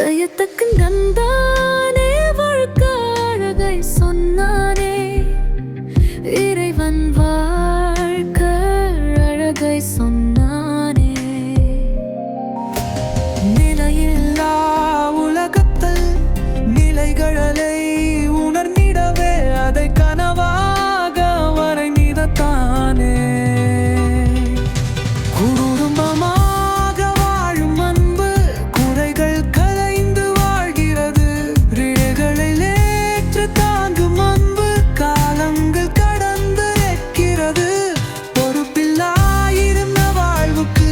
தையத்தக்கு நந்தானே வாழ்க்க அழகை சொன்னானே இறைவன் வாழ்க்க அழகை சொன்னானே. நிலையில்லா உலகத்தில் நிலைகளை உணர்ந்திடவே அதை கனவாக வரைந்திடத்தானே. குடும்பமாக வாழும் அன்பு குறைகள் கலைந்து வாழ்கிறது. விழிகளில் ஏற்று தாங்கும் அன்பு காலங்கள் கடந்து நிற்கிறது. பொறுப்பில்லாயிருந்த வாழ்வுக்கு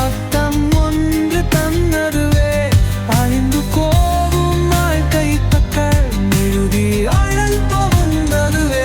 அர்த்தம் ஒன்று தந்ததுவே. அழிந்து போகும் வாழ்க்கை தக்க எழுதி அழல் போந்ததுவே.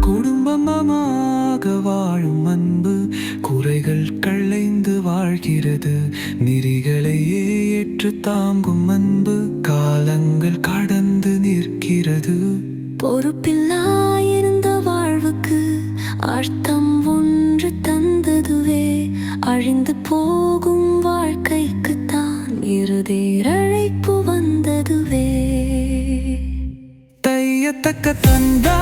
குடும்பமாக வாழும் அன்பு குறைகள் களைந்து வாழ்கிறது. நெறிகளையே ஏற்று தாங்கும் அன்பு காலங்கள் கடந்து நிற்கிறது. பொறுப்பில்லாயிருந்த வாழ்வுக்கு அர்த்தம் ஒன்று தந்ததுவே. அழிந்து போகும் வாழ்க்கைக்குத்தான் இறுதி அழைப்பு வந்ததுவே. தையத்தக்க தந்தா